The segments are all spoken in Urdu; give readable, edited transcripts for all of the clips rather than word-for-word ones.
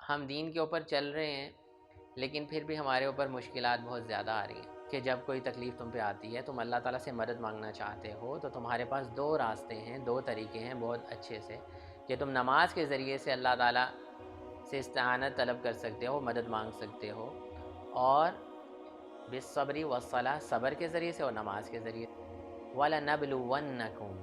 ہم دین کے اوپر چل رہے ہیں لیکن پھر بھی ہمارے اوپر مشکلات بہت زیادہ آ رہی ہیں کہ جب کوئی تکلیف تم پہ آتی ہے، تم اللہ تعالیٰ سے مدد مانگنا چاہتے ہو، تو تمہارے پاس دو راستے ہیں، دو طریقے ہیں بہت اچھے سے کہ تم نماز کے ذریعے سے اللہ تعالیٰ سے استعانت طلب کر سکتے ہو، مدد مانگ سکتے ہو، اور بالصبر والصلاۃ، صبر کے ذریعے سے اور نماز کے ذریعے سے۔ وَلَنَبْلُوَنَّكُمْ،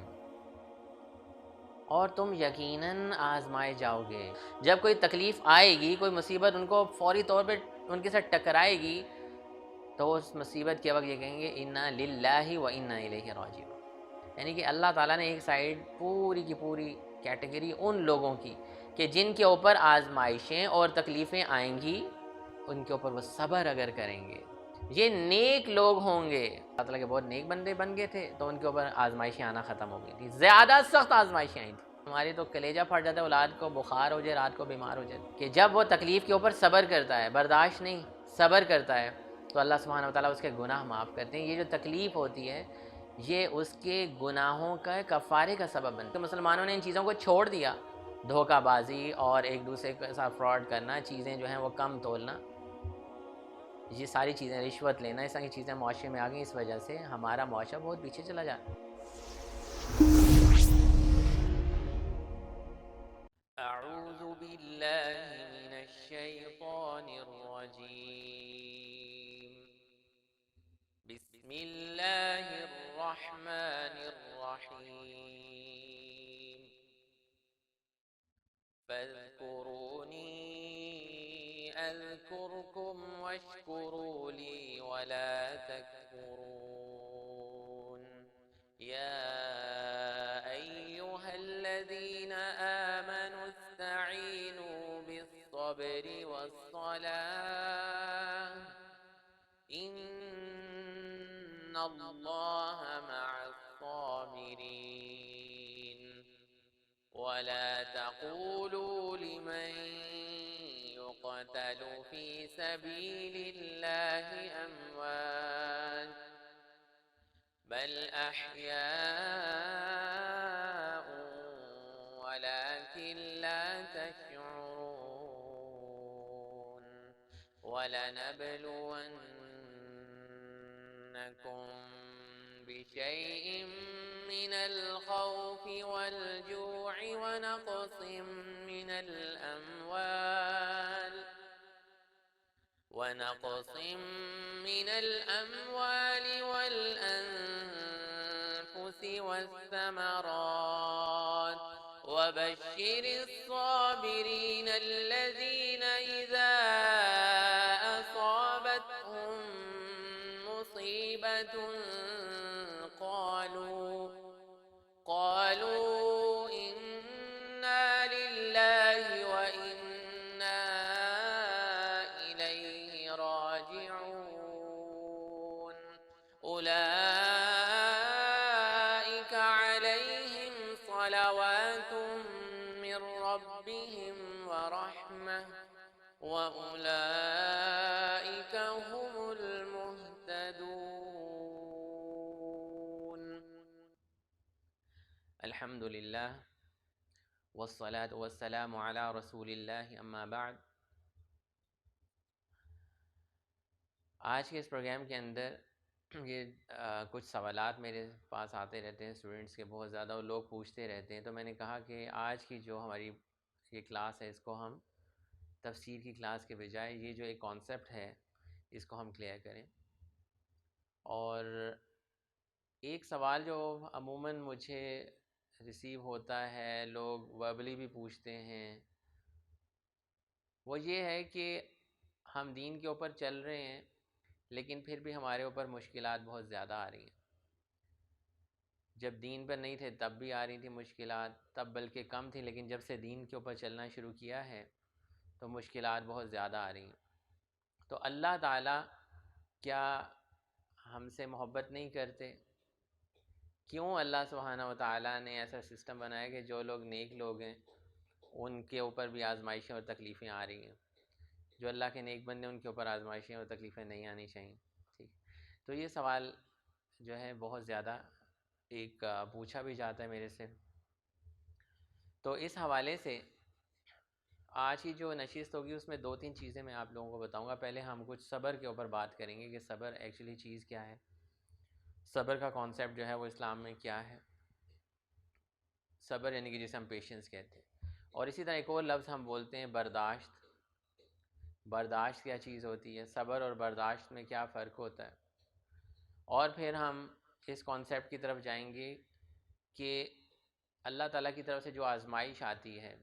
اور تم یقیناً آزمائے جاؤ گے۔ جب کوئی تکلیف آئے گی، کوئی مصیبت ان کو فوری طور پہ ان کے ساتھ ٹکرائے گی، تو اس مصیبت کے وقت یہ کہیں گے اِنَّا لِلَّهِ وَإِنَّا إِلَيْهِ رَاجِعُونَ، یعنی کہ اللہ تعالیٰ نے ایک سائیڈ پوری کی پوری کیٹیگری ان لوگوں کی کہ جن کے اوپر آزمائشیں اور تکلیفیں آئیں گی، ان کے اوپر وہ صبر اگر کریں گے، یہ نیک لوگ ہوں گے۔ اللہ تعالیٰ کے بہت نیک بندے بن گئے تھے تو ان کے اوپر آزمائشیں آنا ختم ہو گئی تھی، زیادہ سخت آزمائشیں آئی تھیں۔ ہماری تو کلیجہ پھٹ جاتا ہے اولاد کو بخار ہو جائے، رات کو بیمار ہو جائے، کہ جب وہ تکلیف کے اوپر صبر کرتا ہے، برداشت نہیں، صبر کرتا ہے، تو اللہ سبحانہ وتعالیٰ اس کے گناہ معاف کرتے ہیں۔ یہ جو تکلیف ہوتی ہے یہ اس کے گناہوں کا کفارے کا سبب بنتا ہے۔ مسلمانوں نے ان چیزوں کو چھوڑ دیا، دھوکہ بازی اور ایک دوسرے کے ساتھ فراڈ کرنا، چیزیں جو ہیں وہ کم تولنا، یہ ساری چیزیں، رشوت لینا، اس طرح کی چیزیں معاشرے میں آ گئی، اس وجہ سے ہمارا معاشرہ بہت پیچھے چلا جاتا ہے۔ اعوذ باللہ من الشیطان الرجیم، بسم اللہ الرحمن الرحیم، فاذکرونی اذکرکم واشکروا لی ولا تکفرون، یا ایہا الذین آمنوا استعینوا بالصبر والصلاة ان اللہ مع الصابرین، ولا تقولوا لمن يقتل في سبيل الله أموات بل أحياء ولكن لا تشعرون، ولنبلونكم بشيء من الخوف والجوع ونقص من الأموال والأنفس والثمرات، وبشر الصابرين الذين إذا أصابتهم مصيبة قالوا إنا لله وإنا إليه راجعون، أولئك عليهم صلوات من ربهم ورحمة وأولئك هم المهتدون۔ الحمد للہ والصلاة والسلام علی رسول اللہ، اما بعد۔ آج کے اس پروگرام کے اندر یہ کچھ سوالات میرے پاس آتے رہتے ہیں اسٹوڈنٹس کے بہت زیادہ، اور لوگ پوچھتے رہتے ہیں، تو میں نے کہا کہ آج کی جو ہماری یہ کلاس ہے اس کو ہم تفسیر کی کلاس کے بجائے یہ جو ایک کانسیپٹ ہے اس کو ہم کلیئر کریں۔ اور ایک سوال جو عموماً مجھے ریسیو ہوتا ہے، لوگ وربلی بھی پوچھتے ہیں، وہ یہ ہے کہ ہم دین کے اوپر چل رہے ہیں لیکن پھر بھی ہمارے اوپر مشکلات بہت زیادہ آ رہی ہیں۔ جب دین پر نہیں تھے تب بھی آ رہی تھی مشکلات، تب بلکہ کم تھی، لیکن جب سے دین کے اوپر چلنا شروع کیا ہے تو مشکلات بہت زیادہ آ رہی ہیں۔ تو اللہ تعالیٰ کیا ہم سے محبت نہیں کرتے؟ کیوں اللہ سبحانہ وتعالیٰ نے ایسا سسٹم بنایا کہ جو لوگ نیک لوگ ہیں ان کے اوپر بھی آزمائشیں اور تکلیفیں آ رہی ہیں، جو اللہ کے نیک بندے ان کے اوپر آزمائشیں اور تکلیفیں نہیں آنی چاہیے؟ ٹھیک، تو یہ سوال جو ہے بہت زیادہ ایک پوچھا بھی جاتا ہے میرے سے، تو اس حوالے سے آج کی جو نشست ہوگی اس میں 2-3 چیزیں میں آپ لوگوں کو بتاؤں گا. پہلے ہم کچھ صبر کے اوپر بات کریں گے کہ صبر ایکچولی چیز کیا ہے، صبر کا کانسیپٹ جو ہے وہ اسلام میں کیا ہے. صبر یعنی کہ جسے ہم پیشنس کہتے ہیں. اور اسی طرح ایک اور لفظ ہم بولتے ہیں برداشت. برداشت کیا چیز ہوتی ہے، صبر اور برداشت میں کیا فرق ہوتا ہے. اور پھر ہم اس کانسیپٹ کی طرف جائیں گے کہ اللہ تعالیٰ کی طرف سے جو آزمائش آتی ہے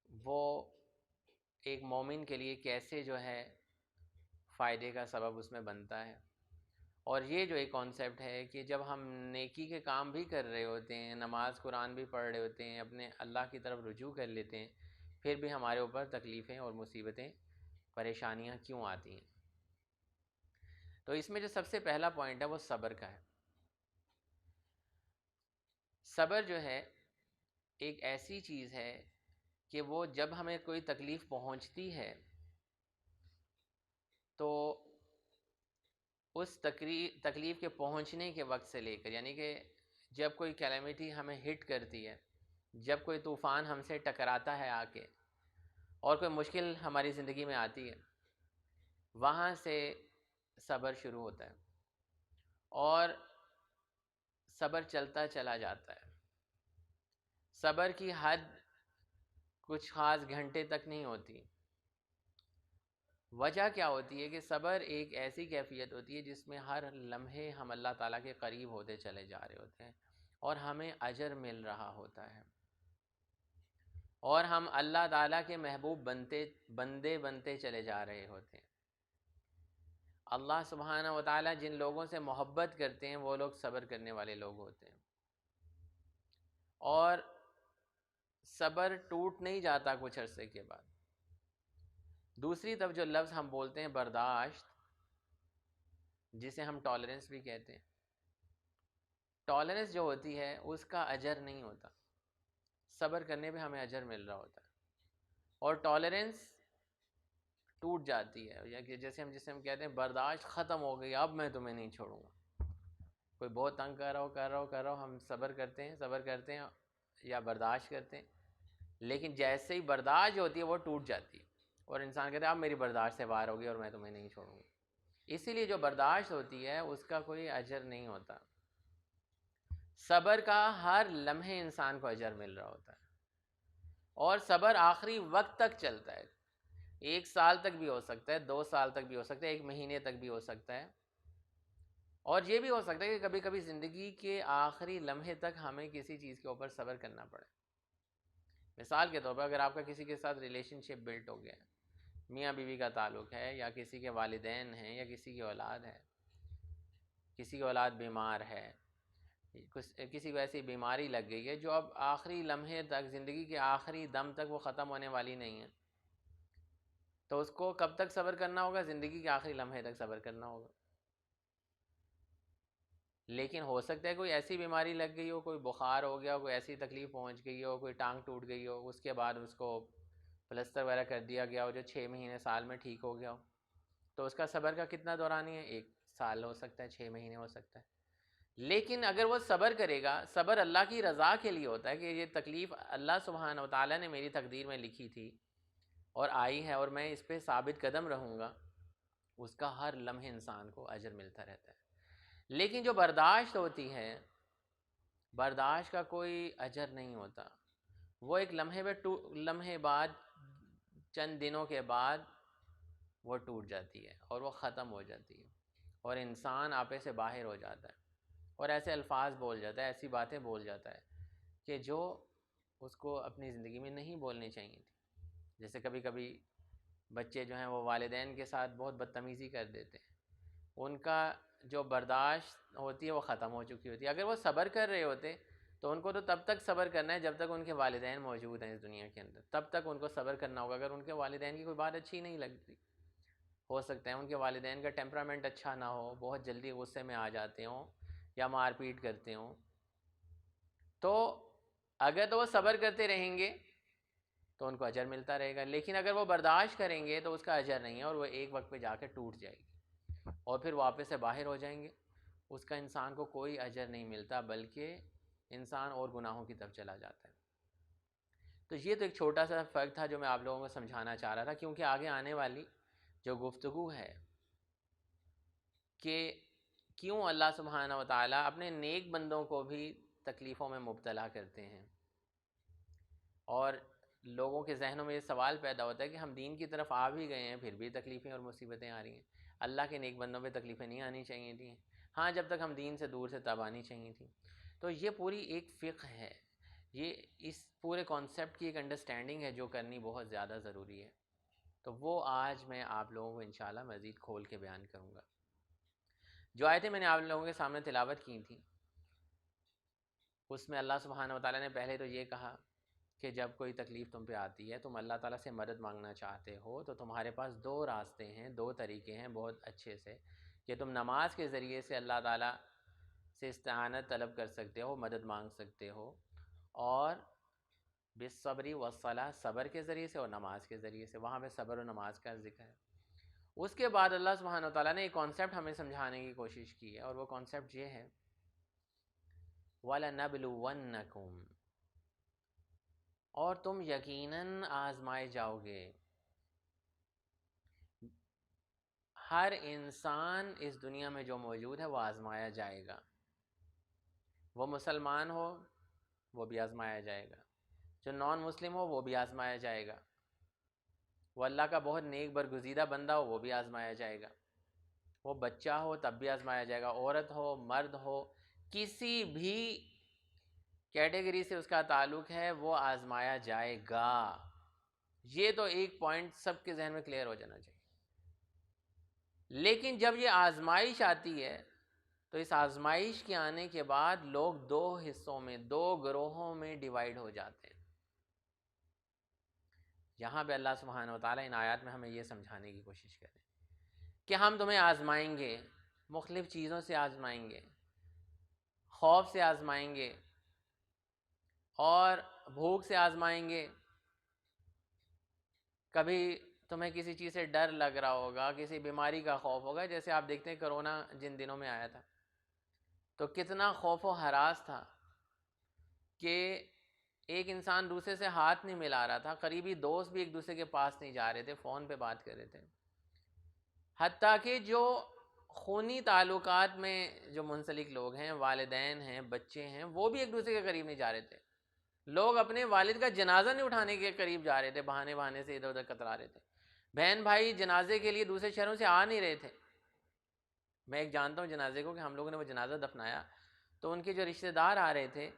وہ ایک مومن کے لیے کیسے جو ہے فائدے کا سبب اس میں بنتا ہے. اور یہ جو ایک کانسیپٹ ہے کہ جب ہم نیکی کے کام بھی کر رہے ہوتے ہیں، نماز قرآن بھی پڑھ رہے ہوتے ہیں، اپنے اللہ کی طرف رجوع کر لیتے ہیں، پھر بھی ہمارے اوپر تکلیفیں اور مصیبتیں پریشانیاں کیوں آتی ہیں. تو اس میں جو سب سے پہلا پوائنٹ ہے وہ صبر کا ہے. صبر جو ہے ایک ایسی چیز ہے کہ وہ جب ہمیں کوئی تکلیف پہنچتی ہے تو اس تکلیف کے پہنچنے کے وقت سے لے کر، یعنی کہ جب کوئی کیلیمٹی ہمیں ہٹ کرتی ہے، جب کوئی طوفان ہم سے ٹکراتا ہے آ کے، اور کوئی مشکل ہماری زندگی میں آتی ہے، وہاں سے صبر شروع ہوتا ہے اور صبر چلتا چلا جاتا ہے. صبر کی حد کچھ خاص گھنٹے تک نہیں ہوتی. وجہ کیا ہوتی ہے کہ صبر ایک ایسی کیفیت ہوتی ہے جس میں ہر لمحے ہم اللہ تعالیٰ کے قریب ہوتے چلے جا رہے ہوتے ہیں اور ہمیں اجر مل رہا ہوتا ہے، اور ہم اللہ تعالیٰ کے محبوب بنتے چلے جا رہے ہوتے ہیں. اللہ سبحانہ و تعالیٰ جن لوگوں سے محبت کرتے ہیں وہ لوگ صبر کرنے والے لوگ ہوتے ہیں. اور صبر ٹوٹ نہیں جاتا کچھ عرصے کے بعد. دوسری طرف جو لفظ ہم بولتے ہیں برداشت، جسے ہم ٹالرنس بھی کہتے ہیں، ٹالرنس جو ہوتی ہے اس کا اجر نہیں ہوتا. صبر کرنے پہ ہمیں اجر مل رہا ہوتا ہے، اور ٹالرنس ٹوٹ جاتی ہے، یا کہ جیسے ہم کہتے ہیں برداشت ختم ہو گئی، اب میں تمہیں نہیں چھوڑوں گا. کوئی بہت تنگ کر رہا ہو ہم صبر کرتے ہیں یا برداشت کرتے ہیں، لیکن جیسے ہی برداشت ہوتی ہے وہ ٹوٹ جاتی ہے اور انسان کہتا ہے اب میری برداشت سے باہر ہوگی اور میں تمہیں نہیں چھوڑوں گا. اسی لیے جو برداشت ہوتی ہے اس کا کوئی اجر نہیں ہوتا. صبر کا ہر لمحے انسان کو اجر مل رہا ہوتا ہے، اور صبر آخری وقت تک چلتا ہے. 1 سال تک بھی ہو سکتا ہے، 2 سال تک بھی ہو سکتا ہے، 1 مہینے تک بھی ہو سکتا ہے. اور یہ بھی ہو سکتا ہے کہ کبھی کبھی زندگی کے آخری لمحے تک ہمیں کسی چیز کے اوپر صبر کرنا پڑے. مثال کے طور پر اگر آپ کا کسی کے ساتھ ریلیشن شپ بلٹ ہو گیا ہے، میاں بیوی کا تعلق ہے، یا کسی کے والدین ہیں، یا کسی کی اولاد ہے، کسی کی اولاد بیمار ہے، کسی کو ایسی بیماری لگ گئی ہے جو اب آخری لمحے تک، زندگی کے آخری دم تک وہ ختم ہونے والی نہیں ہے، تو اس کو کب تک صبر کرنا ہوگا؟ زندگی کے آخری لمحے تک صبر کرنا ہوگا. لیکن ہو سکتا ہے کوئی ایسی بیماری لگ گئی ہو، کوئی بخار ہو گیا ہو، کوئی ایسی تکلیف پہنچ گئی ہو، کوئی ٹانگ ٹوٹ گئی ہو، اس کے بعد اس کو پلسٹر وغیرہ کر دیا گیا ہو جو 6 مہینے سال میں ٹھیک ہو گیا ہو، تو اس کا صبر کا کتنا دورانی ہے؟ 1 سال ہو سکتا ہے، 6 مہینے ہو سکتا ہے. لیکن اگر وہ صبر کرے گا، صبر اللہ کی رضا کے لیے ہوتا ہے کہ یہ تکلیف اللہ سبحانہ و تعالیٰ نے میری تقدیر میں لکھی تھی اور آئی ہے اور میں اس پہ ثابت قدم رہوں گا، اس کا ہر لمحے انسان کو اجر ملتا رہتا ہے. لیکن جو برداشت ہوتی ہے، برداشت کا کوئی اجر نہیں ہوتا. وہ ایک لمحے بعد، چند دنوں کے بعد وہ ٹوٹ جاتی ہے اور وہ ختم ہو جاتی ہے، اور انسان آپے سے باہر ہو جاتا ہے اور ایسے الفاظ بول جاتا ہے، ایسی باتیں بول جاتا ہے کہ جو اس کو اپنی زندگی میں نہیں بولنی چاہیے تھی. جیسے کبھی کبھی بچے جو ہیں وہ والدین کے ساتھ بہت بدتمیزی کر دیتے ہیں، ان کا جو برداشت ہوتی ہے وہ ختم ہو چکی ہوتی ہے. اگر وہ صبر کر رہے ہوتے تو ان کو تو تب تک صبر کرنا ہے جب تک ان کے والدین موجود ہیں اس دنیا کے اندر، تب تک ان کو صبر کرنا ہوگا. اگر ان کے والدین کی کوئی بات اچھی نہیں لگتی، ہو سکتا ہے ان کے والدین کا ٹیمپرامنٹ اچھا نہ ہو، بہت جلدی غصے میں آ جاتے ہوں یا مار پیٹ کرتے ہوں، تو اگر تو وہ صبر کرتے رہیں گے تو ان کو اجر ملتا رہے گا. لیکن اگر وہ برداشت کریں گے تو اس کا اجر نہیں ہے، اور وہ ایک وقت پہ جا کے ٹوٹ جائے گی اور پھر واپس سے باہر ہو جائیں گے. اس کا انسان کو کوئی اجر نہیں ملتا، بلکہ انسان اور گناہوں کی طرف چلا جاتا ہے. تو یہ تو ایک چھوٹا سا فرق تھا جو میں آپ لوگوں کو سمجھانا چاہ رہا تھا، کیونکہ آگے آنے والی جو گفتگو ہے کہ کیوں اللہ سبحانہ و تعالیٰ اپنے نیک بندوں کو بھی تکلیفوں میں مبتلا کرتے ہیں، اور لوگوں کے ذہنوں میں یہ سوال پیدا ہوتا ہے کہ ہم دین کی طرف آ بھی گئے ہیں پھر بھی تکلیفیں اور مصیبتیں آ رہی ہیں، اللہ کے نیک بندوں پہ تکلیفیں نہیں آنی چاہیے تھیں، ہاں جب تک ہم دین سے دور سے تب آنی چاہیے تھیں۔ تو یہ پوری ایک فقہ ہے، یہ اس پورے کانسیپٹ کی ایک انڈرسٹینڈنگ ہے جو کرنی بہت زیادہ ضروری ہے، تو وہ آج میں آپ لوگوں کو انشاءاللہ مزید کھول کے بیان کروں گا۔ جو آیتیں میں نے آپ لوگوں کے سامنے تلاوت کی تھیں اس میں اللہ سبحانہ و تعالیٰ نے پہلے تو یہ کہا کہ جب کوئی تکلیف تم پہ آتی ہے، تم اللہ تعالیٰ سے مدد مانگنا چاہتے ہو، تو تمہارے پاس دو راستے ہیں، دو طریقے ہیں بہت اچھے سے، کہ تم نماز کے ذریعے سے اللہ تعالیٰ سے استعانت طلب کر سکتے ہو، مدد مانگ سکتے ہو، اور بالصبر والصلاۃ، صبر کے ذریعے سے اور نماز کے ذریعے سے، وہاں پہ صبر و نماز کا ذکر ہے۔ اس کے بعد اللہ سبحانہ و تعالیٰ نے ایک کانسیپٹ ہمیں سمجھانے کی کوشش کی ہے، اور وہ کانسیپٹ یہ ہے وَلَنَبْلُوَنَّكُمْ، اور تم یقیناً آزمائے جاؤ گے۔ ہر انسان اس دنیا میں جو موجود ہے وہ آزمایا جائے گا، وہ مسلمان ہو وہ بھی آزمایا جائے گا، جو نان مسلم ہو وہ بھی آزمایا جائے گا، وہ اللہ کا بہت نیک برگزیدہ بندہ ہو وہ بھی آزمایا جائے گا، وہ بچہ ہو تب بھی آزمایا جائے گا، عورت ہو مرد ہو، کسی بھی کیٹیگری سے اس کا تعلق ہے وہ آزمایا جائے گا۔ یہ تو ایک پوائنٹ سب کے ذہن میں کلیئر ہو جانا چاہیے۔ لیکن جب یہ آزمائش آتی ہے تو اس آزمائش کے آنے کے بعد لوگ دو حصوں میں، دو گروہوں میں ڈیوائیڈ ہو جاتے ہیں۔ یہاں پہ اللہ سبحانہ و تعالیٰ ان آیات میں ہمیں یہ سمجھانے کی کوشش کریں کہ ہم تمہیں آزمائیں گے، مختلف چیزوں سے آزمائیں گے، خوف سے آزمائیں گے، اور بھوک سے آزمائیں گے، کبھی تمہیں کسی چیز سے ڈر لگ رہا ہوگا، کسی بیماری کا خوف ہوگا، جیسے آپ دیکھتے ہیں کرونا جن دنوں میں آیا تھا تو کتنا خوف و ہراس تھا کہ ایک انسان دوسرے سے ہاتھ نہیں ملا رہا تھا، قریبی دوست بھی ایک دوسرے کے پاس نہیں جا رہے تھے، فون پہ بات کر رہے تھے، حتیٰ کہ جو خونی تعلقات میں جو منسلک لوگ ہیں، والدین ہیں، بچے ہیں، وہ بھی ایک دوسرے کے قریب نہیں جا رہے تھے، لوگ اپنے والد کا جنازہ نہیں اٹھانے کے قریب جا رہے تھے، بہانے سے ادھر ادھر کترا رہے تھے، بہن بھائی جنازے کے لیے دوسرے شہروں سے آ نہیں رہے تھے۔ میں ایک جانتا ہوں جنازے کو کہ ہم لوگوں نے وہ جنازہ دفنایا تو ان کے جو رشتہ دار آ رہے تھے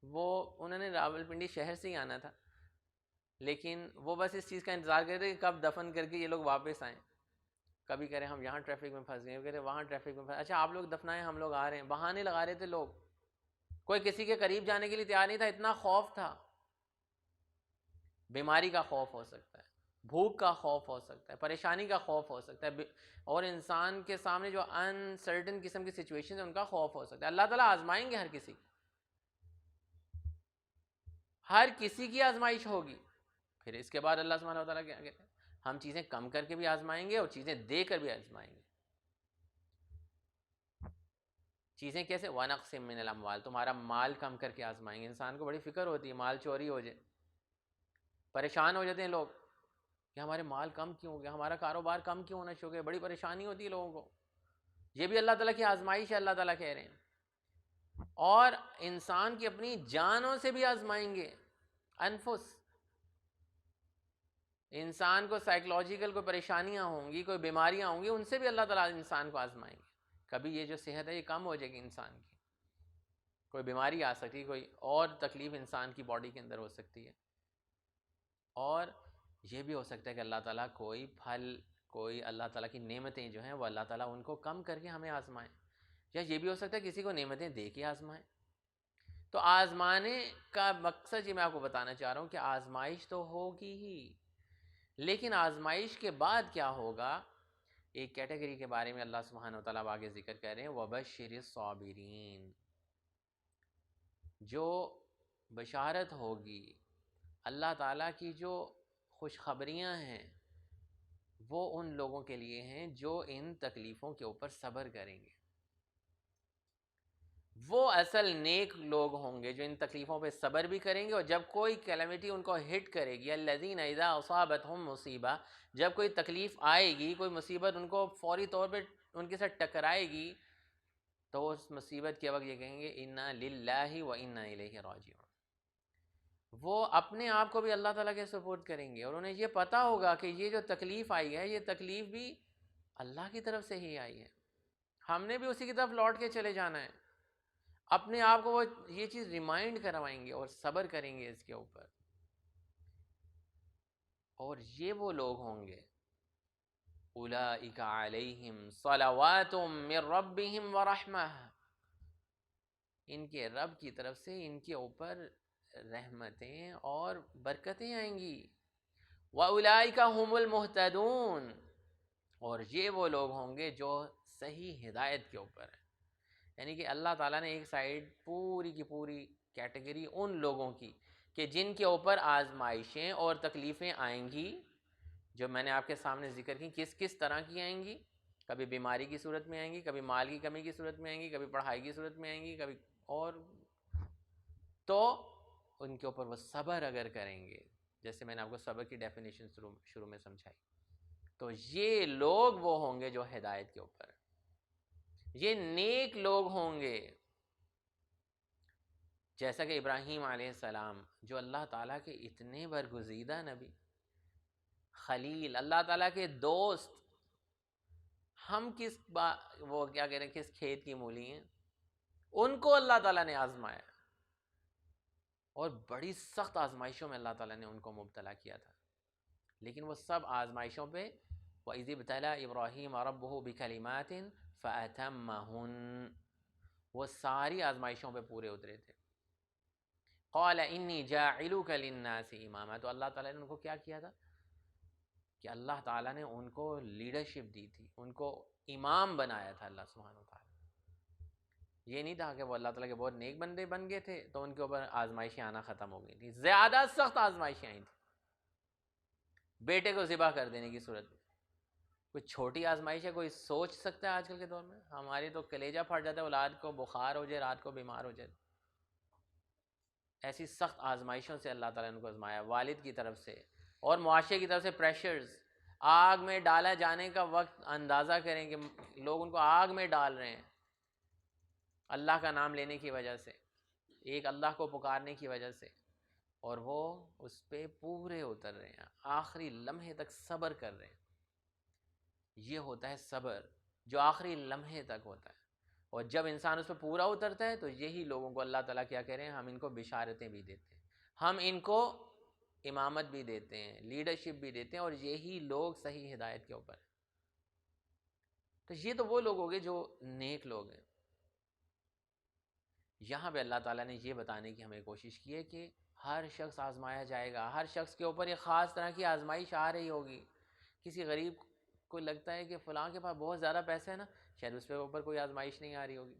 وہ انہوں نے راولپنڈی شہر سے ہی آنا تھا، لیکن وہ بس اس چیز کا انتظار کرتے تھے کہ کب دفن کر کے یہ لوگ واپس آئیں، کبھی کہہ رہے ہم یہاں ٹریفک میں پھنس گئے، کہہ رہے وہاں ٹریفک میں پھنس، اچھا آپ لوگ دفنائیں ہم لوگ آ رہے ہیں، بہانے لگا رہے تھے لوگ، کوئی کسی کے قریب جانے کے لیے تیار نہیں تھا، اتنا خوف تھا۔ بیماری کا خوف ہو سکتا ہے، بھوک کا خوف ہو سکتا ہے، پریشانی کا خوف ہو سکتا ہے، اور انسان کے سامنے جو انسرٹن قسم کی سچویشن ہے ان کا خوف ہو سکتا ہے۔ اللہ تعالیٰ آزمائیں گے ہر کسی، ہر کسی کی آزمائش ہوگی۔ پھر اس کے بعد اللہ سبحانہ و تعالیٰ کیا کہتے ہیں، ہم چیزیں کم کر کے بھی آزمائیں گے اور چیزیں دے کر بھی آزمائیں گے۔ چیزیں کیسے؟ وَنَقْصٍ مِّنَ الْأَمْوَالِ، تمہارا مال کم کر کے آزمائیں گے۔ انسان کو بڑی فکر ہوتی ہے مال چوری ہو جائے، پریشان ہو جاتے ہیں لوگ کہ ہمارے مال کم کیوں ہو گیا، ہمارا کاروبار کم کیوں ہونا شروع ہو گیا، بڑی پریشانی ہوتی ہے لوگوں کو۔ یہ بھی اللہ تعالیٰ کی آزمائش ہے، اللہ تعالیٰ کہہ رہے ہیں۔ اور انسان کی اپنی جانوں سے بھی آزمائیں گے، انفس، انسان کو سائیکلوجیکل کوئی پریشانیاں ہوں گی، کوئی بیماریاں ہوں گی، ان سے بھی اللہ تعالیٰ انسان کو آزمائیں گے۔ کبھی یہ جو صحت ہے یہ کم ہو جائے گی انسان کی، کوئی بیماری آ سکتی ہے، کوئی اور تکلیف انسان کی باڈی کے اندر ہو سکتی ہے، اور یہ بھی ہو سکتا ہے کہ اللہ تعالیٰ کوئی پھل، کوئی اللہ تعالیٰ کی نعمتیں جو ہیں وہ اللہ تعالیٰ ان کو کم کر کے ہمیں آزمائیں، یا یہ بھی ہو سکتا ہے کسی کو نعمتیں دے کے آزمائیں۔ تو آزمانے کا مقصد یہ میں آپ کو بتانا چاہ رہا ہوں کہ آزمائش تو ہوگی ہی، لیکن آزمائش کے بعد کیا ہوگا، ایک کیٹیگری کے بارے میں اللہ سبحانہ و تعالیٰ آگے ذکر کر رہے ہیں، وَبَشِّرِ الصَّابِرِينَ، جو بشارت ہوگی، اللہ تعالیٰ کی جو خوشخبریاں ہیں وہ ان لوگوں کے لیے ہیں جو ان تکلیفوں کے اوپر صبر کریں گے۔ وہ اصل نیک لوگ ہوں گے جو ان تکلیفوں پہ صبر بھی کریں گے، اور جب کوئی کیلمٹی ان کو ہٹ کرے گی، الذین اذا اصابتہم مصیبہ، جب کوئی تکلیف آئے گی، کوئی مصیبت ان کو فوری طور پہ ان کے ساتھ ٹکرائے گی، تو اس مصیبت کے وقت یہ کہیں گے انا للہ و انا الیہ راجعون۔ وہ اپنے آپ کو بھی اللہ تعالیٰ کے سپورٹ کریں گے، اور انہیں یہ پتہ ہوگا کہ یہ جو تکلیف آئی ہے، یہ تکلیف بھی اللہ کی طرف سے ہی آئی ہے، ہم نے بھی اسی کی طرف لوٹ کے چلے جانا ہے۔ اپنے آپ کو وہ یہ چیز ریمائنڈ کروائیں گے اور صبر کریں گے اس کے اوپر۔ اور یہ وہ لوگ ہوں گے اولئک علیہم صلوات من ربہم ورحمہ، ان کے رب کی طرف سے ان کے اوپر رحمتیں اور برکتیں آئیں گی۔ وَأُولَئِكَ هُمُ الْمُهْتَدُونَ، اور یہ وہ لوگ ہوں گے جو صحیح ہدایت کے اوپر ہیں۔ یعنی کہ اللہ تعالیٰ نے ایک سائیڈ پوری کی پوری کیٹیگری ان لوگوں کی کہ جن کے اوپر آزمائشیں اور تکلیفیں آئیں گی، جو میں نے آپ کے سامنے ذکر کی کس کس طرح کی آئیں گی، کبھی بیماری کی صورت میں آئیں گی، کبھی مال کی کمی کی صورت میں آئیں گی، کبھی پڑھائی کی صورت میں آئیں گی، کبھی اور، تو ان کے اوپر وہ صبر اگر کریں گے، جیسے میں نے آپ کو صبر کی ڈیفینیشن شروع میں سمجھائی، تو یہ لوگ وہ ہوں گے جو ہدایت کے اوپر، یہ نیک لوگ ہوں گے۔ جیسا کہ ابراہیم علیہ السلام جو اللہ تعالیٰ کے اتنے برگزیدہ نبی، خلیل، اللہ تعالیٰ کے دوست، ہم وہ کیا کہہ رہے ہیں، کس کھیت کی مولی ہیں، ان کو اللہ تعالیٰ نے آزمایا، اور بڑی سخت آزمائشوں میں اللہ تعالیٰ نے ان کو مبتلا کیا تھا، لیکن وہ سب آزمائشوں پہ وَإِذِ ابْتَلَىٰ إِبْرَاهِيمَ رَبُّهُ بِكَلِمَاتٍ فَأَتَمَّهُنَّ، وہ ساری آزمائشوں پہ پورے اترے تھے۔ قَالَ إِنِّي جَاعِلُكَ لِلنَّاسِ إِمَامًا، تو اللہ تعالیٰ نے ان کو کیا کیا تھا کہ اللہ تعالیٰ نے ان کو لیڈرشپ دی تھی، ان کو امام بنایا تھا اللہ سبحانہ وتعالیٰ۔ یہ نہیں تھا کہ وہ اللہ تعالیٰ کے بہت نیک بندے بن گئے تھے تو ان کے اوپر آزمائشیں آنا ختم ہو گئی تھی، زیادہ سخت آزمائشیں آئی تھیں، بیٹے کو ذبح کر دینے کی صورت میں۔ کوئی چھوٹی آزمائش ہے کوئی سوچ سکتا ہے آج کل کے دور میں؟ ہماری تو کلیجہ پھٹ جاتا ہے، اولاد کو بخار ہو جائے، رات کو بیمار ہو جائے۔ ایسی سخت آزمائشوں سے اللہ تعالیٰ نے ان کو آزمایا، والد کی طرف سے اور معاشرے کی طرف سے پریشرز۔ آگ میں ڈالا جانے کا وقت اندازہ کریں کہ لوگ ان کو آگ میں ڈال رہے ہیں اللہ کا نام لینے کی وجہ سے، ایک اللہ کو پکارنے کی وجہ سے، اور وہ اس پہ پورے اتر رہے ہیں، آخری لمحے تک صبر کر رہے ہیں۔ یہ ہوتا ہے صبر جو آخری لمحے تک ہوتا ہے، اور جب انسان اس پہ پورا اترتا ہے تو یہی لوگوں کو اللہ تعالیٰ کیا کہہ رہے ہیں، ہم ان کو بشارتیں بھی دیتے ہیں، ہم ان کو امامت بھی دیتے ہیں، لیڈرشپ بھی دیتے ہیں، اور یہی لوگ صحیح ہدایت کے اوپر ہیں۔ تو یہ تو وہ لوگ ہو گئے جو نیک لوگ ہیں۔ یہاں پہ اللہ تعالیٰ نے یہ بتانے کی ہمیں کوشش کی ہے کہ ہر شخص آزمایا جائے گا، ہر شخص کے اوپر ایک خاص طرح کی آزمائش آ رہی ہوگی۔ کسی غریب کو لگتا ہے کہ فلاں کے پاس بہت زیادہ پیسے ہیں نا، شاید اس پہ اوپر کوئی آزمائش نہیں آ رہی ہوگی،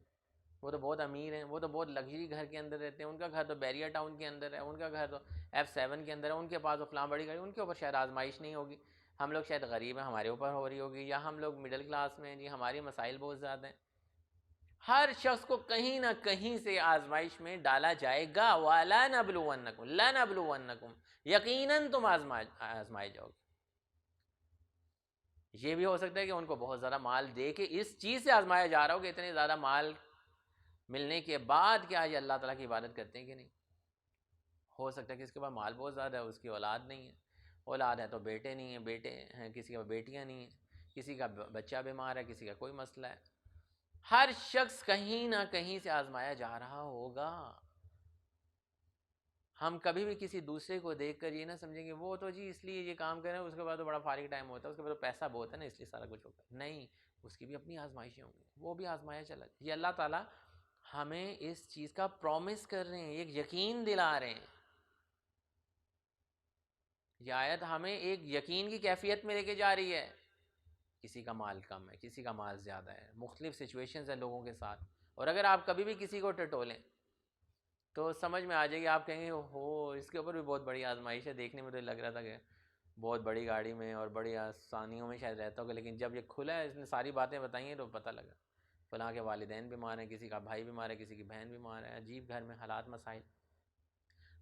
وہ تو بہت امیر ہیں، وہ تو بہت لگژری گھر کے اندر رہتے ہیں، ان کا گھر تو بیریا ٹاؤن کے اندر ہے، ان کا گھر تو F7 کے اندر ہے، ان کے پاس تو فلاں بڑی گاڑی، ان کے اوپر شاید آزمائش نہیں ہوگی۔ ہم لوگ شاید غریب ہیں، ہمارے اوپر ہو رہی ہوگی، یا ہم لوگ مڈل کلاس میں ہیں جی، ہماری مسائل بہت زیادہ ہیں۔ ہر شخص کو کہیں نہ کہیں سے آزمائش میں ڈالا جائے گا، وَلَنَبْلُوَنَّكُمْ لَنَبْلُوَنَّكُمْ، یقیناً تم آزمائے جاؤ گے۔ یہ بھی ہو سکتا ہے کہ ان کو بہت زیادہ مال دے کے اس چیز سے آزمایا جا رہا ہو کہ اتنے زیادہ مال ملنے کے بعد کیا یہ اللہ تعالیٰ کی عبادت کرتے ہیں کہ نہیں۔ ہو سکتا ہے کہ اس کے پاس مال بہت زیادہ ہے، اس کی اولاد نہیں ہے، اولاد ہے تو بیٹے نہیں ہیں، بیٹے ہیں کسی کے پاس بیٹیاں نہیں ہیں، کسی کا بچہ بیمار ہے، کسی کا کوئی مسئلہ ہے۔ ہر شخص کہیں نہ کہیں سے آزمایا جا رہا ہوگا۔ ہم کبھی بھی کسی دوسرے کو دیکھ کر یہ نہ سمجھیں گے وہ تو جی اس لیے یہ کام کریں، اس کے بعد تو بڑا فارغ ٹائم ہوتا ہے، اس کے بعد تو پیسہ بہت ہے نا اس لیے سارا کچھ ہوتا ہے۔ نہیں، اس کی بھی اپنی آزمائشیں ہوں گی، وہ بھی آزمایا چلا۔ یہ اللہ تعالیٰ ہمیں اس چیز کا پرومس کر رہے ہیں، ایک یقین دلا رہے ہیں۔ یہ آیت ہمیں ایک یقین کی کیفیت میں لے کے جا رہی ہے۔ کسی کا مال کم ہے، کسی کا مال زیادہ ہے، مختلف سچویشنز ہیں لوگوں کے ساتھ، اور اگر آپ کبھی بھی کسی کو ٹٹولیں تو سمجھ میں آ جائے گی، آپ کہیں گے ہو اس کے اوپر بھی بہت بڑی آزمائش ہے، دیکھنے میں تو لگ رہا تھا کہ بہت بڑی گاڑی میں اور بڑی آسانیوں میں شاید رہتا ہوگا، لیکن جب یہ کھلا ہے، اس نے ساری باتیں بتائی ہیں تو پتہ لگا فلاں کے والدین بیمار ہیں، کسی کا بھائی بیمار ہے، کسی کی بہن بیمار ہے، عجیب گھر میں حالات مسائل.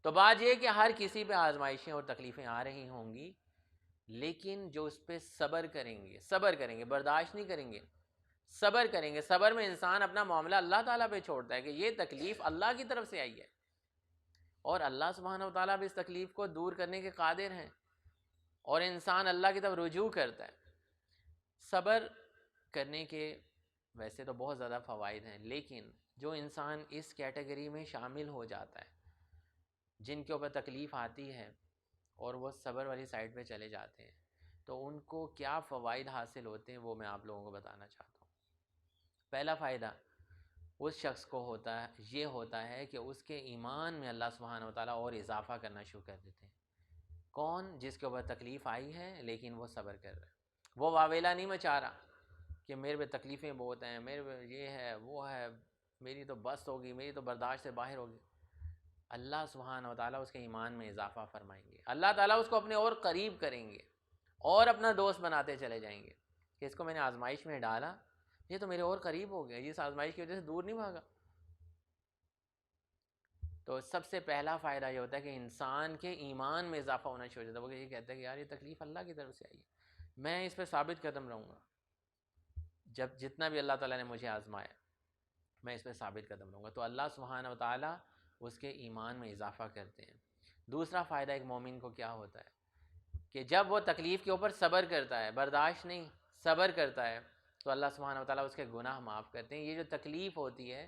تو بات یہ کہ ہر کسی پہ آزمائشیں اور تکلیفیں آ رہی ہوں گی، لیکن جو اس پہ صبر کریں گے، برداشت نہیں کریں گے، صبر کریں گے. صبر میں انسان اپنا معاملہ اللہ تعالیٰ پہ چھوڑتا ہے کہ یہ تکلیف اللہ کی طرف سے آئی ہے، اور اللہ سبحانہ و تعالیٰ بھی اس تکلیف کو دور کرنے کے قادر ہیں، اور انسان اللہ کی طرف رجوع کرتا ہے. صبر کرنے کے ویسے تو بہت زیادہ فوائد ہیں، لیکن جو انسان اس کیٹیگری میں شامل ہو جاتا ہے، جن کے اوپر تکلیف آتی ہے اور وہ صبر والی سائڈ پہ چلے جاتے ہیں، تو ان کو کیا فوائد حاصل ہوتے ہیں وہ میں آپ لوگوں کو بتانا چاہتا ہوں. پہلا فائدہ اس شخص کو یہ ہوتا ہے کہ اس کے ایمان میں اللہ سبحانہ و تعالیٰ اور اضافہ کرنا شروع کر دیتے ہیں. کون؟ جس کے اوپر تکلیف آئی ہے لیکن وہ صبر کر رہا ہے، وہ واویلا نہیں مچا رہا کہ میرے پہ تکلیفیں بہت ہیں، میرے پہ یہ ہے وہ ہے، میری تو بس ہوگی، میری تو برداشت سے باہر ہوگی. اللہ سبحانہ و تعالیٰ اس کے ایمان میں اضافہ فرمائیں گے، اللہ تعالیٰ اس کو اپنے اور قریب کریں گے اور اپنا دوست بناتے چلے جائیں گے کہ اس کو میں نے آزمائش میں ڈالا، یہ تو میرے اور قریب ہو گیا، یہ اس آزمائش کی وجہ سے دور نہیں بھاگا. تو سب سے پہلا فائدہ یہ ہوتا ہے کہ انسان کے ایمان میں اضافہ ہونا شروع ہو جاتا ہے. وہ یہ کہتا ہے کہ یار یہ تکلیف اللہ کی طرف سے آئی ہے، میں اس پہ ثابت قدم رہوں گا، جتنا بھی اللہ تعالیٰ نے مجھے آزمایا میں اس پہ ثابت قدم رہوں گا. تو اللہ سبحانہ و تعالیٰ اس کے ایمان میں اضافہ کرتے ہیں. دوسرا فائدہ ایک مومن کو کیا ہوتا ہے کہ جب وہ تکلیف کے اوپر صبر کرتا ہے، برداشت نہیں، صبر کرتا ہے، تو اللہ سبحانہ و تعالیٰ اس کے گناہ معاف کرتے ہیں. یہ جو تکلیف ہوتی ہے